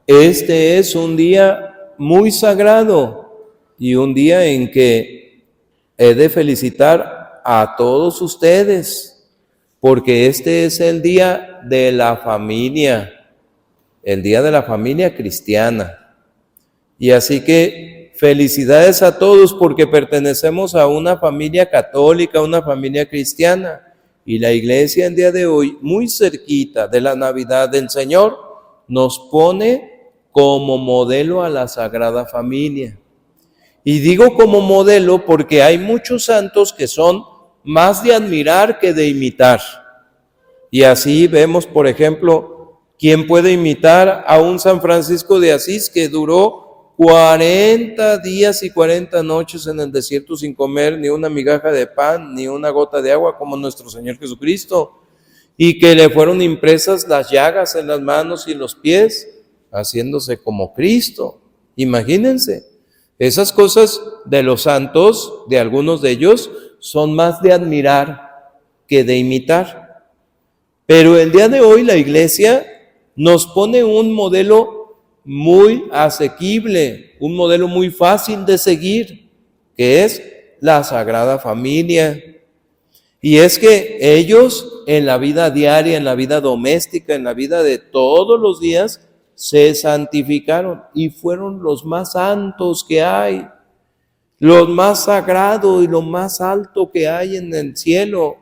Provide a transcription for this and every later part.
Este es un día muy sagrado y un día en que he de felicitar a todos ustedes, porque este es el día de la familia, el día de la familia cristiana. Y así que felicidades a todos porque pertenecemos a una familia católica, una familia cristiana. Y la iglesia el día de hoy, muy cerquita de la Navidad del Señor, nos pone como modelo a la Sagrada Familia. Y digo como modelo porque hay muchos santos que son más de admirar que de imitar. Y así vemos, por ejemplo, ¿quién puede imitar a un San Francisco de Asís que duró 40 días y 40 noches en el desierto sin comer ni una migaja de pan, ni una gota de agua, como nuestro Señor Jesucristo? Y que le fueron impresas las llagas en las manos y en los pies, haciéndose como Cristo. Imagínense, esas cosas de los santos, de algunos de ellos, son más de admirar que de imitar. Pero el día de hoy la iglesia nos pone un modelo muy asequible, un modelo muy fácil de seguir, que es la Sagrada Familia. Y es que ellos en la vida diaria, en la vida doméstica, en la vida de todos los días, se santificaron y fueron los más santos que hay, los más sagrados y lo más alto que hay en el cielo.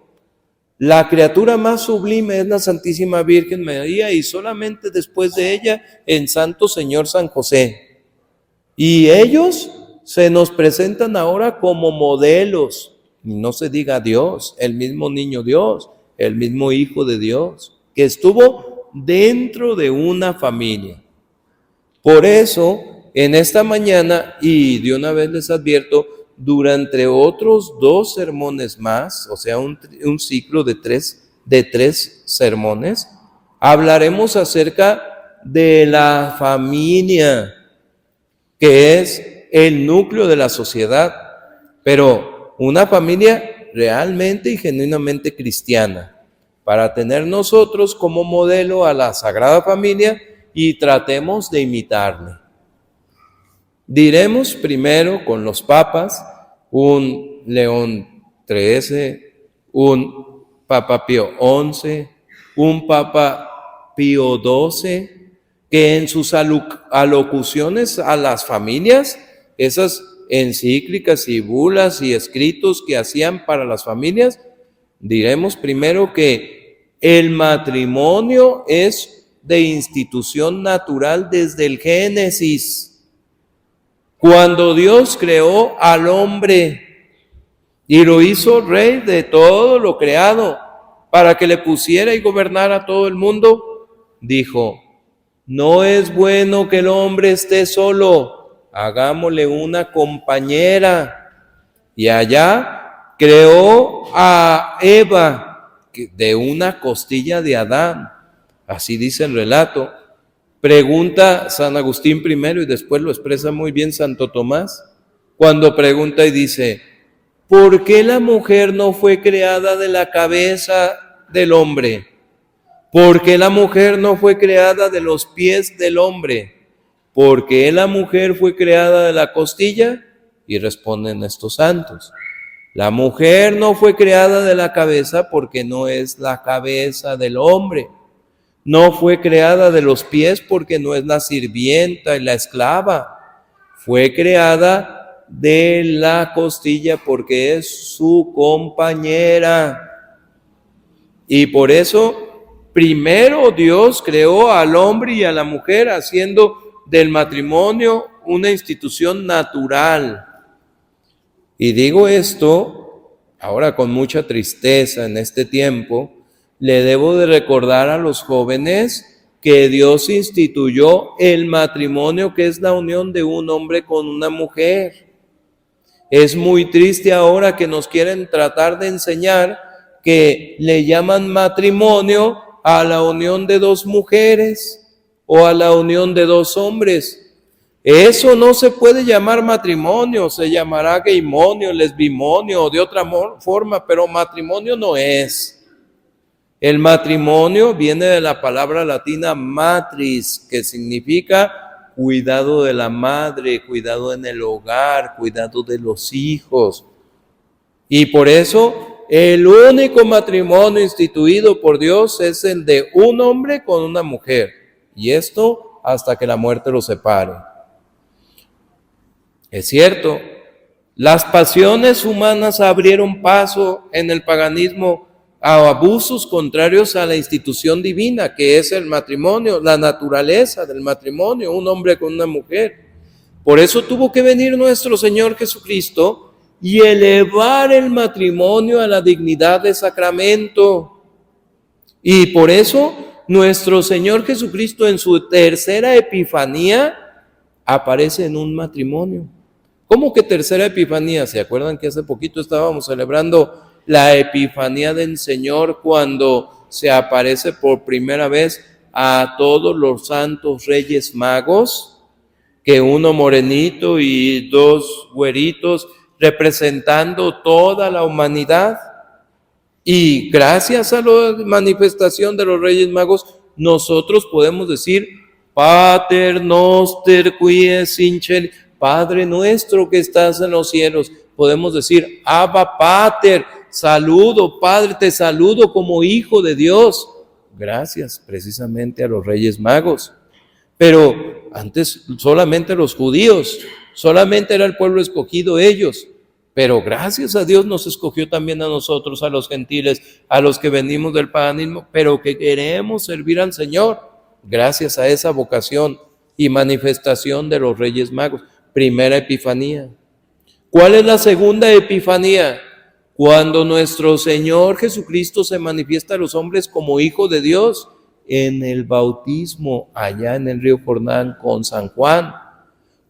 La criatura más sublime es la Santísima Virgen María y solamente después de ella el Santo Señor San José. Y ellos se nos presentan ahora como modelos. Y no se diga Dios, el mismo niño Dios, el mismo Hijo de Dios, que estuvo dentro de una familia. Por eso, en esta mañana, y de una vez les advierto, durante otros 2 sermones más, o sea, un ciclo de tres sermones, hablaremos acerca de la familia, que es el núcleo de la sociedad, pero una familia realmente y genuinamente cristiana, para tener nosotros como modelo a la Sagrada Familia y tratemos de imitarle. Diremos primero con los papas, un León XIII, un Papa Pío XI, un Papa Pío XII, que en sus alocuciones a las familias, esas encíclicas y bulas y escritos que hacían para las familias, diremos primero que el matrimonio es de institución natural desde el Génesis. Cuando Dios creó al hombre y lo hizo rey de todo lo creado para que le pusiera y gobernara a todo el mundo, dijo: no es bueno que el hombre esté solo, hagámosle una compañera. Y allá creó a Eva de una costilla de Adán, así dice el relato. Pregunta San Agustín primero y después lo expresa muy bien Santo Tomás, cuando pregunta y dice: ¿por qué la mujer no fue creada de la cabeza del hombre? ¿Por qué la mujer no fue creada de los pies del hombre? ¿Por qué la mujer fue creada de la costilla? Y responden estos santos: la mujer no fue creada de la cabeza porque no es la cabeza del hombre. No fue creada de los pies porque no es la sirvienta y la esclava. Fue creada de la costilla porque es su compañera. Y por eso, primero Dios creó al hombre y a la mujer, haciendo del matrimonio una institución natural. Y digo esto ahora con mucha tristeza en este tiempo. Le debo de recordar a los jóvenes que Dios instituyó el matrimonio, que es la unión de un hombre con una mujer. Es muy triste ahora que nos quieren tratar de enseñar que le llaman matrimonio a la unión de 2 mujeres o a la unión de 2 hombres. Eso no se puede llamar matrimonio, se llamará gaymonio, lesbimonio o de otra forma, pero matrimonio no es. El matrimonio viene de la palabra latina matris, que significa cuidado de la madre, cuidado en el hogar, cuidado de los hijos. Y por eso el único matrimonio instituido por Dios es el de un hombre con una mujer. Y esto hasta que la muerte los separe. Es cierto, las pasiones humanas abrieron paso en el paganismo a abusos contrarios a la institución divina, que es el matrimonio, la naturaleza del matrimonio, un hombre con una mujer. Por eso tuvo que venir nuestro Señor Jesucristo y elevar el matrimonio a la dignidad de sacramento. Y por eso nuestro Señor Jesucristo en su tercera Epifanía aparece en un matrimonio. ¿Cómo que tercera Epifanía? ¿Se acuerdan que hace poquito estábamos celebrando la Epifanía del Señor cuando se aparece por primera vez a todos los santos reyes magos? Que uno morenito y dos güeritos representando toda la humanidad. Y gracias a la manifestación de los Reyes Magos, nosotros podemos decir, Pater noster qui es in cielo, Padre nuestro que estás en los cielos. Podemos decir, Abba Pater, saludo, Padre, te saludo como hijo de Dios. Gracias precisamente a los Reyes Magos. Pero antes solamente los judíos, solamente era el pueblo escogido ellos. Pero gracias a Dios nos escogió también a nosotros, a los gentiles, a los que venimos del paganismo, pero que queremos servir al Señor, gracias a esa vocación y manifestación de los Reyes Magos. Primera Epifanía. ¿Cuál es la segunda Epifanía? Cuando nuestro Señor Jesucristo se manifiesta a los hombres como Hijo de Dios en el bautismo allá en el río Jordán con San Juan.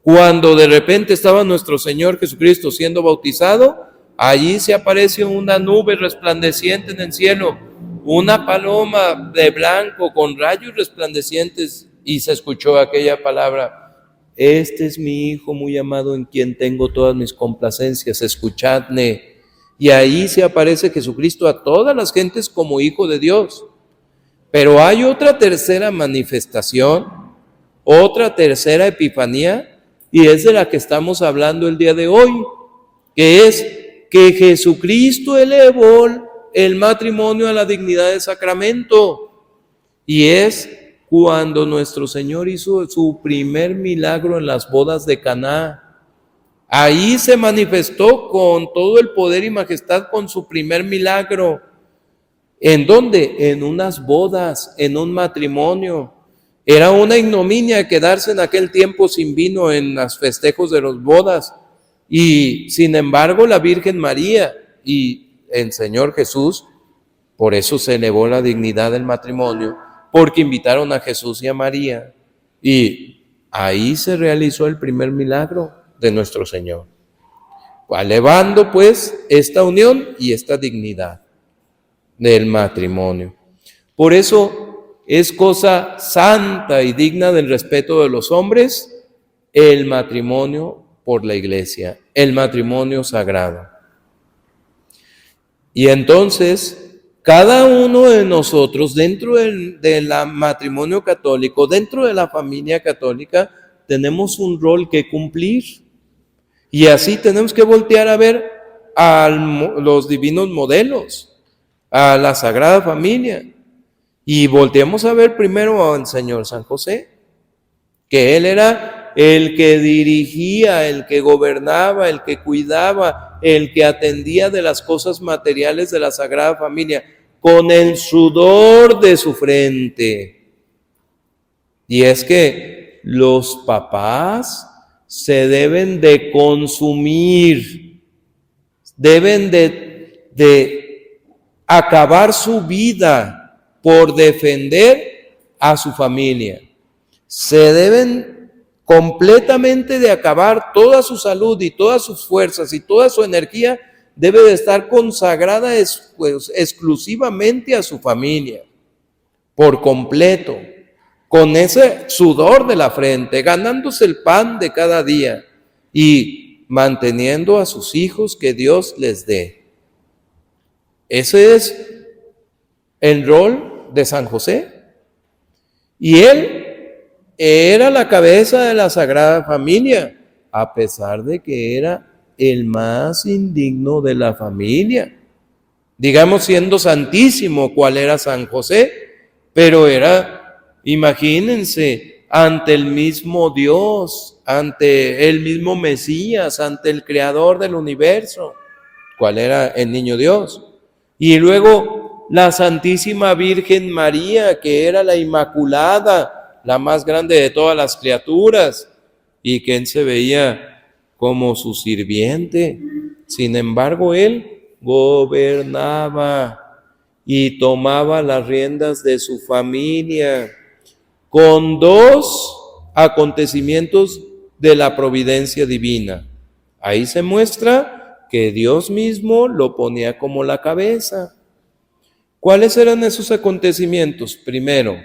Cuando de repente estaba nuestro Señor Jesucristo siendo bautizado, allí se aparece una nube resplandeciente en el cielo, una paloma de blanco con rayos resplandecientes, y se escuchó aquella palabra: este es mi Hijo muy amado en quien tengo todas mis complacencias, escuchadme. Y ahí se aparece Jesucristo a todas las gentes como Hijo de Dios. Pero hay otra tercera manifestación, otra tercera Epifanía, y es de la que estamos hablando el día de hoy, que es que Jesucristo elevó el matrimonio a la dignidad de sacramento. Y es cuando nuestro Señor hizo su primer milagro en las bodas de Caná. Ahí se manifestó con todo el poder y majestad con su primer milagro. ¿En dónde? En unas bodas, en un matrimonio. Era una ignominia quedarse en aquel tiempo sin vino en los festejos de las bodas. Y sin embargo la Virgen María y el Señor Jesús, por eso se elevó la dignidad del matrimonio, porque invitaron a Jesús y a María. Y ahí se realizó el primer milagro de nuestro Señor, elevando pues esta unión y esta dignidad del matrimonio. Por eso es cosa santa y digna del respeto de los hombres el matrimonio por la Iglesia, el matrimonio sagrado. Y entonces, cada uno de nosotros, dentro del matrimonio católico, dentro de la familia católica, tenemos un rol que cumplir. Y así tenemos que voltear a ver a los divinos modelos, a la Sagrada Familia. Y volteamos a ver primero al Señor San José, que él era el que dirigía, el que gobernaba, el que cuidaba, el que atendía de las cosas materiales de la Sagrada Familia, con el sudor de su frente. Y es que los papás se deben de consumir, deben de acabar su vida por defender a su familia. Se deben completamente de acabar toda su salud y todas sus fuerzas y toda su energía debe de estar consagrada exclusivamente a su familia, por completo, con ese sudor de la frente, ganándose el pan de cada día y manteniendo a sus hijos que Dios les dé. Ese es el rol de San José. Y él era la cabeza de la Sagrada Familia, a pesar de que era el más indigno de la familia. Digamos, siendo santísimo, ¿cuál era San José? Pero era, imagínense, ante el mismo Dios, ante el mismo Mesías, ante el Creador del universo. ¿Cuál era el niño Dios? Y luego la Santísima Virgen María, que era la Inmaculada, la más grande de todas las criaturas, y que él se veía como su sirviente. Sin embargo, él gobernaba y tomaba las riendas de su familia con dos acontecimientos de la providencia divina. Ahí se muestra que Dios mismo lo ponía como la cabeza. ¿Cuáles eran esos acontecimientos? Primero,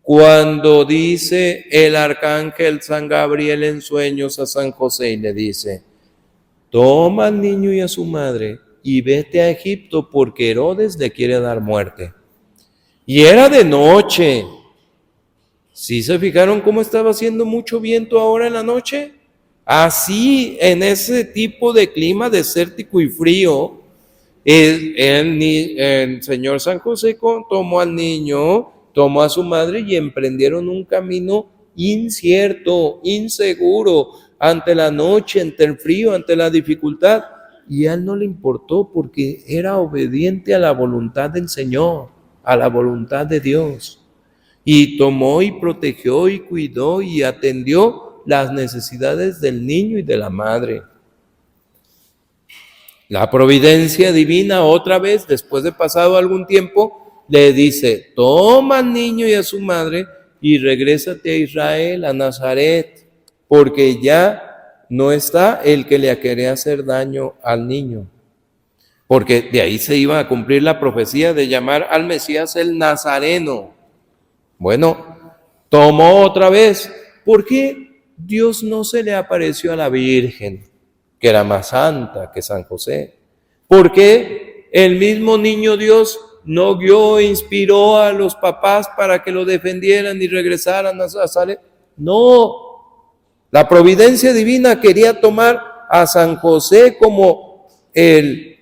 cuando dice el arcángel San Gabriel en sueños a San José y le dice: toma al niño y a su madre y vete a Egipto porque Herodes le quiere dar muerte. Y era de noche. ¿Sí se fijaron cómo estaba haciendo mucho viento ahora en la noche? Así, en ese tipo de clima desértico y frío, el señor San José tomó al niño, tomó a su madre y emprendieron un camino incierto, inseguro, ante la noche, ante el frío, ante la dificultad. Y a él no le importó porque era obediente a la voluntad del Señor, a la voluntad de Dios. Y tomó y protegió y cuidó y atendió las necesidades del niño y de la madre. La providencia divina otra vez, después de pasado algún tiempo, le dice: toma al niño y a su madre y regrésate a Israel, a Nazaret, porque ya no está el que le quería hacer daño al niño. Porque de ahí se iba a cumplir la profecía de llamar al Mesías el Nazareno. Bueno, tomó otra vez. ¿Por qué Dios no se le apareció a la Virgen, que era más santa que San José? ¿Por qué el mismo niño Dios no guió e inspiró a los papás para que lo defendieran y regresaran a Nazaret? No, la providencia divina quería tomar a San José como el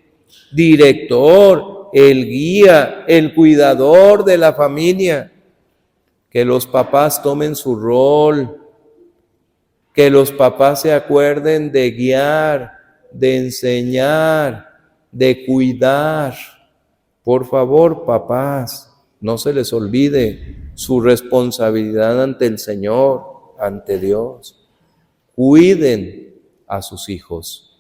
director, el guía, el cuidador de la familia. Que los papás tomen su rol, que los papás se acuerden de guiar, de enseñar, de cuidar. Por favor, papás, no se les olvide su responsabilidad ante el Señor, ante Dios. Cuiden a sus hijos,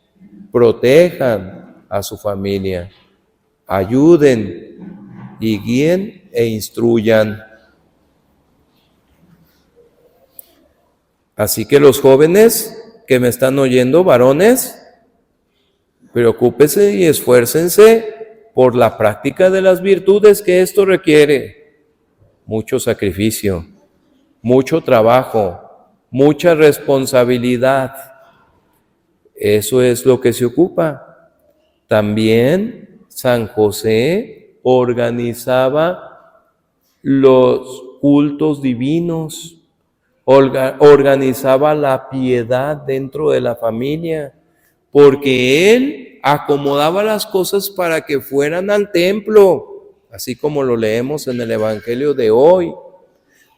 protejan a su familia, ayuden y guíen e instruyan. Así que los jóvenes que me están oyendo, varones, preocúpense y esfuércense por la práctica de las virtudes que esto requiere. Mucho sacrificio, mucho trabajo, mucha responsabilidad. Eso es lo que se ocupa. También San José organizaba los cultos divinos, organizaba la piedad dentro de la familia, porque él acomodaba las cosas para que fueran al templo, así como lo leemos en el Evangelio de hoy,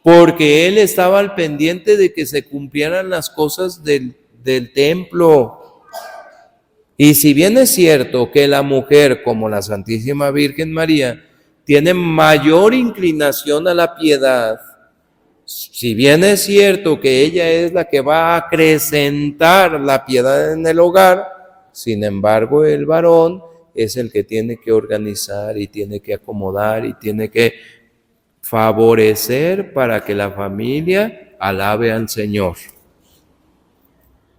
porque él estaba al pendiente de que se cumplieran las cosas del templo. Y si bien es cierto que la mujer, como la Santísima Virgen María, tiene mayor inclinación a la piedad, si bien es cierto que ella es la que va a acrecentar la piedad en el hogar, sin embargo el varón es el que tiene que organizar y tiene que acomodar y tiene que favorecer para que la familia alabe al Señor.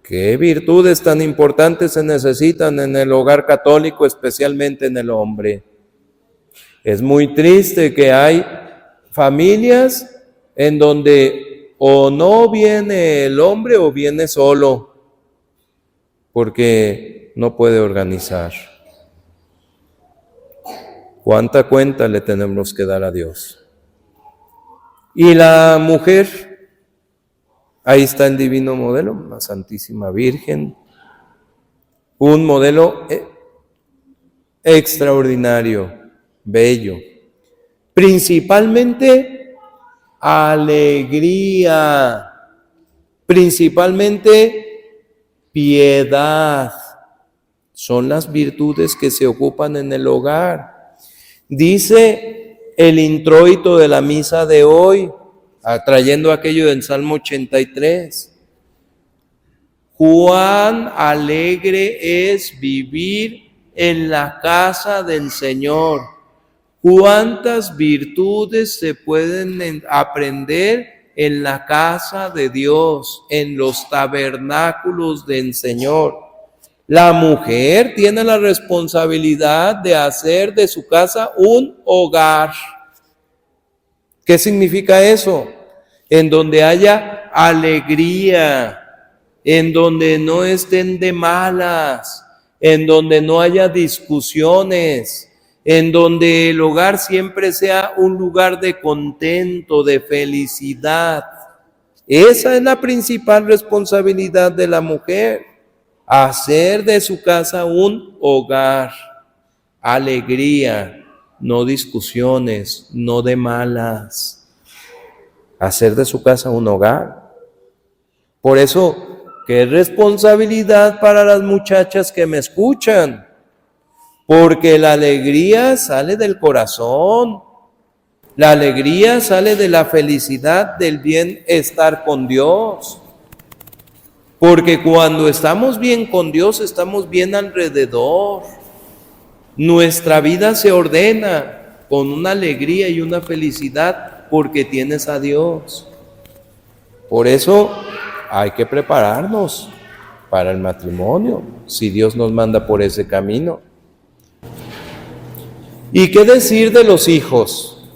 ¿Qué virtudes tan importantes se necesitan en el hogar católico, especialmente en el hombre? Es muy triste que hay familias en donde o no viene el hombre o viene solo, porque no puede organizar. ¿Cuánta cuenta le tenemos que dar a Dios? Y la mujer, ahí está el divino modelo, la Santísima Virgen, un modelo extraordinario, bello, principalmente alegría, principalmente piedad, son las virtudes que se ocupan en el hogar. Dice el introito de la misa de hoy, trayendo aquello del Salmo 83, cuán alegre es vivir en la casa del Señor. Cuántas virtudes se pueden aprender en la casa de Dios, en los tabernáculos del Señor. La mujer tiene la responsabilidad de hacer de su casa un hogar. ¿Qué significa eso? En donde haya alegría, en donde no estén de malas, en donde no haya discusiones, en donde el hogar siempre sea un lugar de contento, de felicidad. Esa es la principal responsabilidad de la mujer, hacer de su casa un hogar, alegría, no discusiones, no de malas, hacer de su casa un hogar. Por eso, qué responsabilidad para las muchachas que me escuchan, porque la alegría sale del corazón, la alegría sale de la felicidad, del bienestar con Dios. Porque cuando estamos bien con Dios, estamos bien alrededor. Nuestra vida se ordena con una alegría y una felicidad porque tienes a Dios. Por eso hay que prepararnos para el matrimonio, si Dios nos manda por ese camino. ¿Y qué decir de los hijos?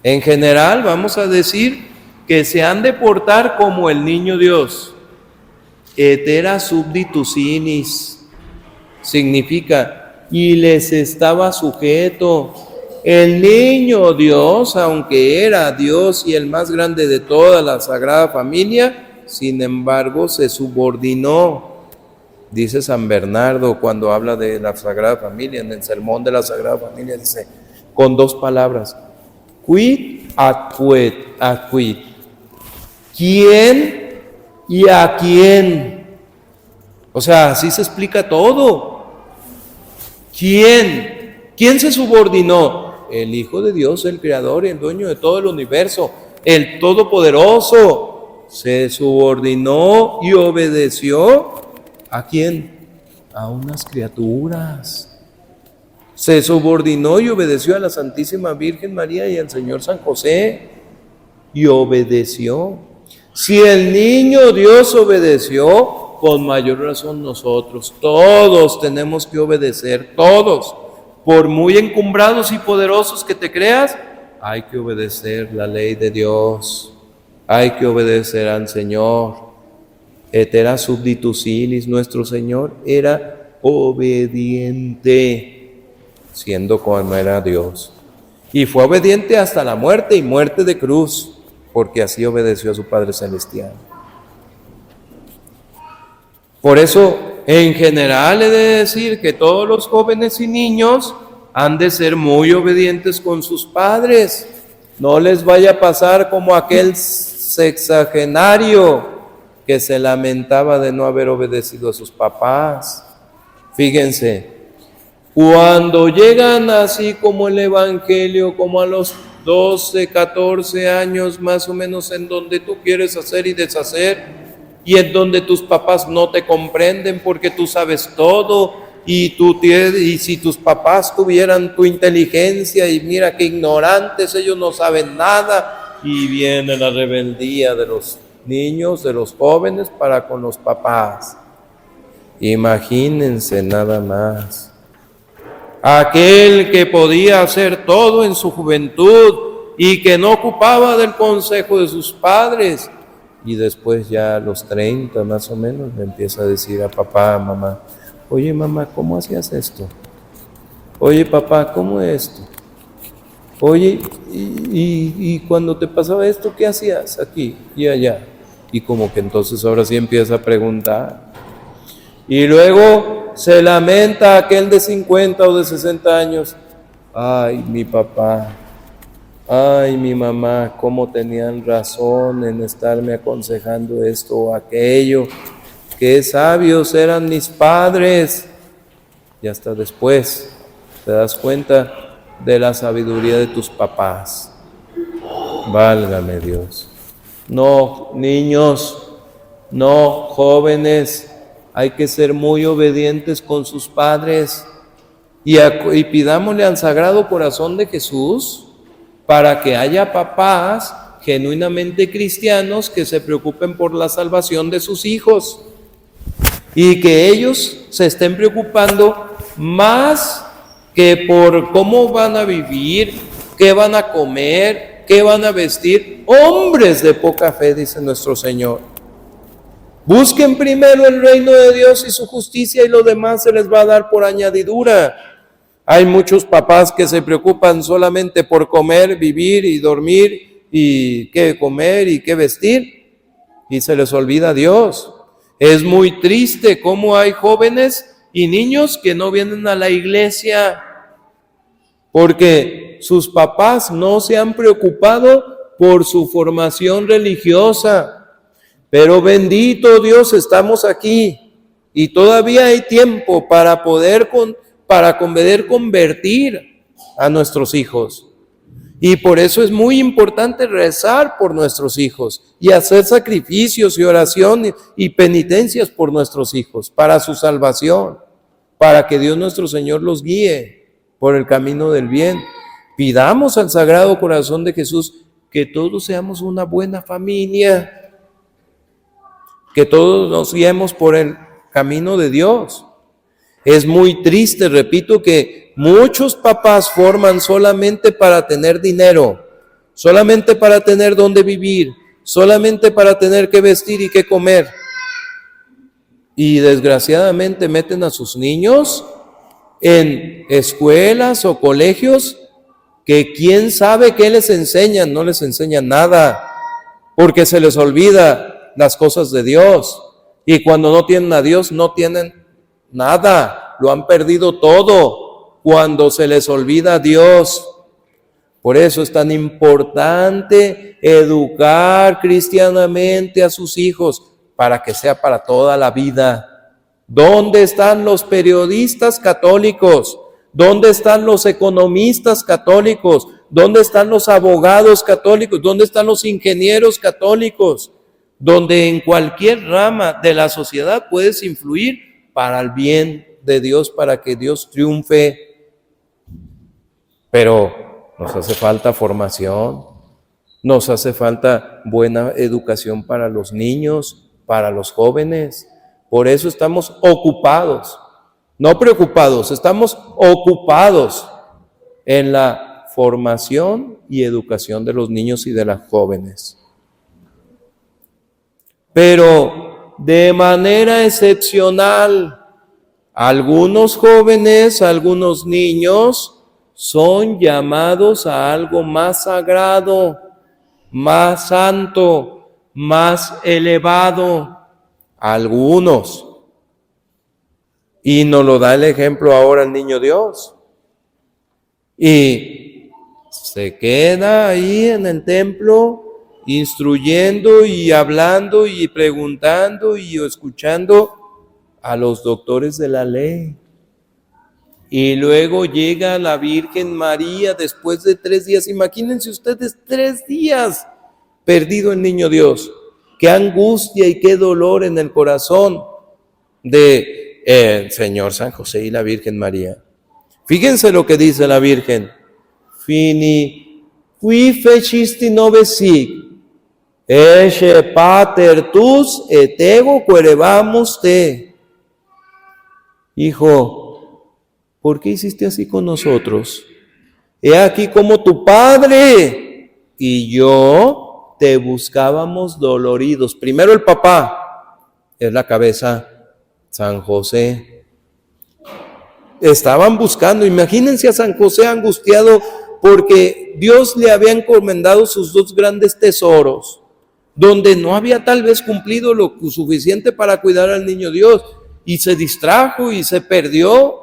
En general vamos a decir que se han de portar como el niño Dios. Etera subditus sinis, significa, y les estaba sujeto. El niño Dios, aunque era Dios y el más grande de toda la Sagrada Familia, sin embargo se subordinó. Dice San Bernardo cuando habla de la Sagrada Familia, en el sermón de la Sagrada Familia, dice con dos palabras, quid ad quid, ¿quién y a quién? O sea, así se explica todo. ¿Quién? ¿Quién se subordinó? El Hijo de Dios, el Creador y el dueño de todo el universo, el Todopoderoso. Se subordinó y obedeció. ¿A quién? A unas criaturas. Se subordinó y obedeció a la Santísima Virgen María y al Señor San José. Y obedeció. Si el niño Dios obedeció, con mayor razón nosotros, todos tenemos que obedecer, todos. Por muy encumbrados y poderosos que te creas, hay que obedecer la ley de Dios, hay que obedecer al Señor. Etera subditus silis, nuestro Señor era obediente, siendo como era Dios. Y fue obediente hasta la muerte y muerte de cruz, porque así obedeció a su Padre Celestial. Por eso, en general he de decir que todos los jóvenes y niños han de ser muy obedientes con sus padres. No les vaya a pasar como aquel sexagenario que se lamentaba de no haber obedecido a sus papás. Fíjense, cuando llegan así como el Evangelio, como a los 12, 14 años más o menos, en donde tú quieres hacer y deshacer, y en donde tus papás no te comprenden porque tú sabes todo, y si tus papás tuvieran tu inteligencia, y mira qué ignorantes, ellos no saben nada, y viene la rebeldía de los niños, de los jóvenes para con los papás. Imagínense nada más. Aquel que podía hacer todo en su juventud y que no ocupaba del consejo de sus padres, y después ya a los 30 más o menos le empieza a decir a papá, a mamá, oye mamá, ¿cómo hacías esto? Oye papá, ¿cómo es esto? Oye, y cuando te pasaba esto, ¿qué hacías aquí y allá? Y como que entonces ahora sí empieza a preguntar. Y luego se lamenta aquel de 50 o de 60 años. Ay, mi papá, ay, mi mamá, cómo tenían razón en estarme aconsejando esto o aquello. Qué sabios eran mis padres. Y hasta después te das cuenta de la sabiduría de tus papás. Válgame Dios. No, niños, no, jóvenes, hay que ser muy obedientes con sus padres y pidámosle al Sagrado Corazón de Jesús para que haya papás genuinamente cristianos que se preocupen por la salvación de sus hijos y que ellos se estén preocupando más que por cómo van a vivir, qué van a comer, qué van a vestir. Hombres de poca fe, dice nuestro Señor. Busquen primero el reino de Dios y su justicia y lo demás se les va a dar por añadidura. Hay muchos papás que se preocupan solamente por comer, vivir y dormir y qué comer y qué vestir y se les olvida Dios. Es muy triste cómo hay jóvenes y niños que no vienen a la iglesia porque sus papás no se han preocupado por su formación religiosa. Pero bendito Dios, estamos aquí y todavía hay tiempo para poder convertir a nuestros hijos. Y por eso es muy importante rezar por nuestros hijos y hacer sacrificios y oración y penitencias por nuestros hijos, para su salvación, para que Dios nuestro Señor los guíe por el camino del bien. Pidamos al Sagrado Corazón de Jesús que todos seamos una buena familia, que todos nos guiemos por el camino de Dios. Es muy triste, repito, que muchos papás forman solamente para tener dinero, solamente para tener dónde vivir, solamente para tener qué vestir y qué comer. Y desgraciadamente meten a sus niños en escuelas o colegios que quién sabe qué les enseñan, no les enseñan nada, porque se les olvida las cosas de Dios. Y cuando no tienen a Dios, no tienen nada, lo han perdido todo cuando se les olvida a Dios. Por eso es tan importante educar cristianamente a sus hijos para que sea para toda la vida. ¿Dónde están los periodistas católicos? ¿Dónde están los economistas católicos? ¿Dónde están los abogados católicos? ¿Dónde están los ingenieros católicos? Donde en cualquier rama de la sociedad puedes influir para el bien de Dios, para que Dios triunfe. Pero nos hace falta formación, nos hace falta buena educación para los niños, para los jóvenes. Por eso estamos ocupados, no preocupados, estamos ocupados en la formación y educación de los niños y de las jóvenes. Pero de manera excepcional, algunos jóvenes, algunos niños son llamados a algo más sagrado, más santo, más elevado. Algunos. Y nos lo da el ejemplo ahora el niño Dios. Y se queda ahí en el templo instruyendo y hablando y preguntando y escuchando a los doctores de la ley. Y luego llega la Virgen María después de 3 días. Imagínense ustedes 3 días perdido el niño Dios. Qué angustia y qué dolor en el corazón de el Señor San José y la Virgen María. Fíjense lo que dice la Virgen. Fini qui fecisti novesic, esce pater tus et ego querebamus te. Hijo, ¿por qué hiciste así con nosotros? He aquí como tu padre y yo te buscábamos doloridos. Primero el papá, es la cabeza, San José. Estaban buscando, imagínense a San José angustiado porque Dios le había encomendado sus dos grandes tesoros, donde no había tal vez cumplido lo suficiente para cuidar al niño Dios, y se distrajo y se perdió.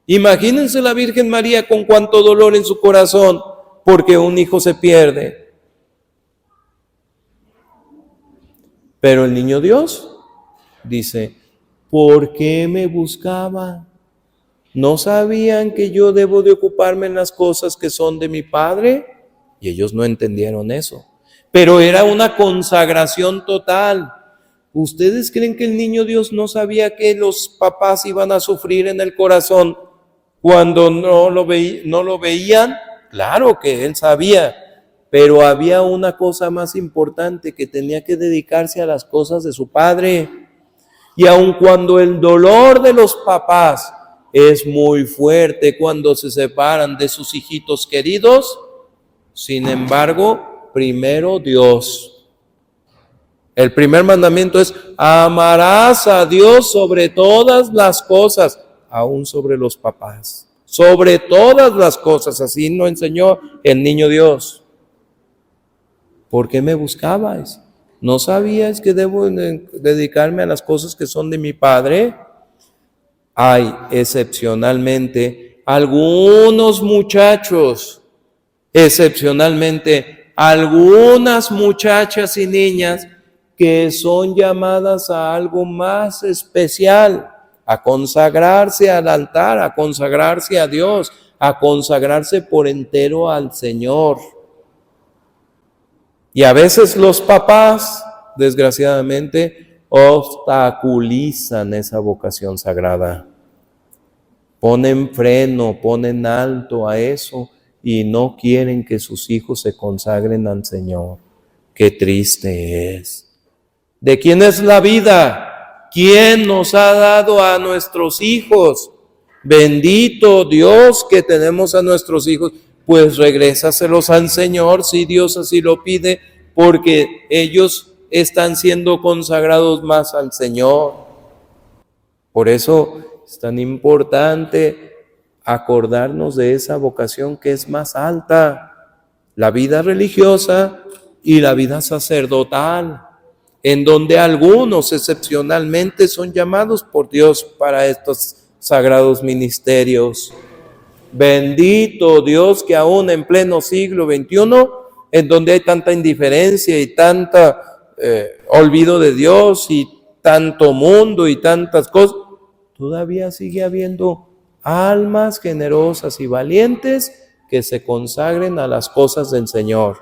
Imagínense la Virgen María con cuánto dolor en su corazón porque un hijo se pierde. Pero el niño Dios dice, ¿por qué me buscaba? ¿No sabían que yo debo de ocuparme en las cosas que son de mi Padre? Y ellos no entendieron eso. Pero era una consagración total. ¿Ustedes creen que el niño Dios no sabía que los papás iban a sufrir en el corazón cuando no lo veían? Claro que él sabía, pero había una cosa más importante, que tenía que dedicarse a las cosas de su Padre. Y aun cuando el dolor de los papás es muy fuerte cuando se separan de sus hijitos queridos, sin embargo, primero Dios. El primer mandamiento es: amarás a Dios sobre todas las cosas, aún sobre los papás. Sobre todas las cosas, así nos enseñó el niño Dios. ¿Por qué me buscabais? ¿No sabías que debo dedicarme a las cosas que son de mi Padre? Hay excepcionalmente algunos muchachos, excepcionalmente algunas muchachas y niñas que son llamadas a algo más especial, a consagrarse al altar, a consagrarse a Dios, a consagrarse por entero al Señor. Y a veces los papás, desgraciadamente, obstaculizan esa vocación sagrada. Ponen freno, ponen alto a eso y no quieren que sus hijos se consagren al Señor. Qué triste es. ¿De quién es la vida? ¿Quién nos ha dado a nuestros hijos? Bendito Dios que tenemos a nuestros hijos. Pues regrésaselos al Señor si Dios así lo pide, porque ellos están siendo consagrados más al Señor. Por eso es tan importante acordarnos de esa vocación que es más alta, la vida religiosa y la vida sacerdotal, en donde algunos excepcionalmente son llamados por Dios para estos sagrados ministerios. Bendito Dios que aún en pleno siglo XXI, en donde hay tanta indiferencia y tanta olvido de Dios y tanto mundo y tantas cosas, todavía sigue habiendo almas generosas y valientes que se consagren a las cosas del Señor.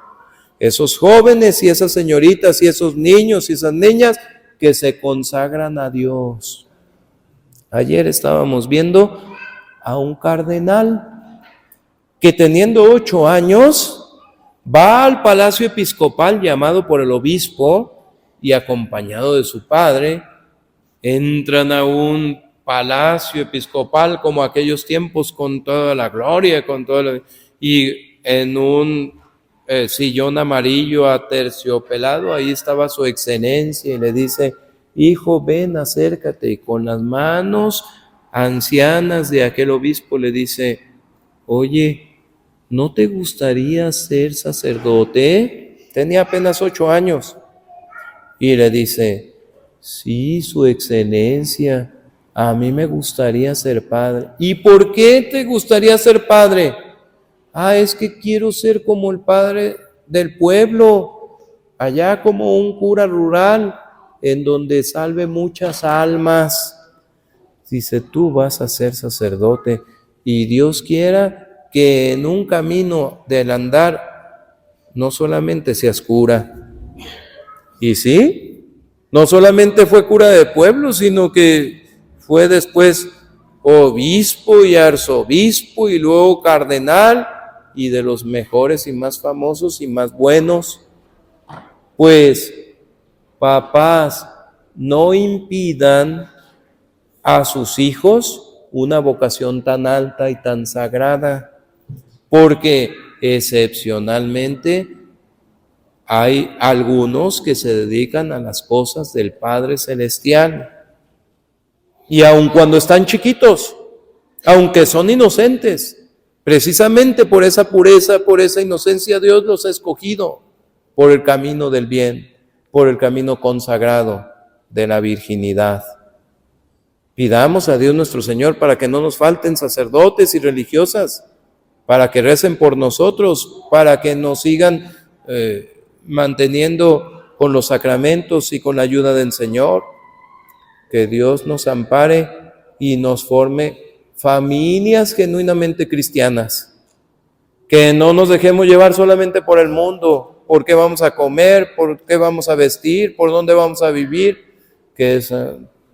Esos jóvenes y esas señoritas y esos niños y esas niñas que se consagran a Dios. Ayer estábamos viendo a un cardenal que teniendo 8 años va al palacio episcopal llamado por el obispo y acompañado de su padre, entran a un palacio episcopal como aquellos tiempos con toda la gloria, y en un sillón amarillo aterciopelado, ahí estaba su excelencia y le dice: hijo, ven, acércate, y con las manos ancianas de aquel obispo le dice: oye, ¿no te gustaría ser sacerdote? Tenía apenas 8 años. Y le dice: sí, su excelencia, a mí me gustaría ser padre. ¿Y por qué te gustaría ser padre? Es que quiero ser como el padre del pueblo, allá como un cura rural, en donde salve muchas almas. Dice: tú vas a ser sacerdote y Dios quiera que en un camino del andar no solamente seas cura. Y sí, no solamente fue cura de pueblo, sino que fue después obispo y arzobispo y luego cardenal, y de los mejores y más famosos y más buenos. Pues, papás, no impidan a sus hijos una vocación tan alta y tan sagrada, porque excepcionalmente hay algunos que se dedican a las cosas del Padre Celestial, y aun cuando están chiquitos, aunque son inocentes, Precisamente por esa pureza, por esa inocencia, Dios los ha escogido por el camino del bien, por el camino consagrado de la virginidad. Pidamos a Dios nuestro Señor para que no nos falten sacerdotes y religiosas, para que recen por nosotros, para que nos sigan manteniendo con los sacramentos y con la ayuda del Señor. Que Dios nos ampare y nos forme familias genuinamente cristianas. Que no nos dejemos llevar solamente por el mundo, por qué vamos a comer, por qué vamos a vestir, por dónde vamos a vivir. Que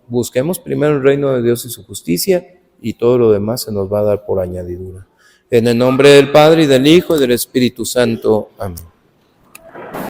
busquemos primero el reino de Dios y su justicia, y todo lo demás se nos va a dar por añadidura. En el nombre del Padre, y del Hijo, y del Espíritu Santo. Amén.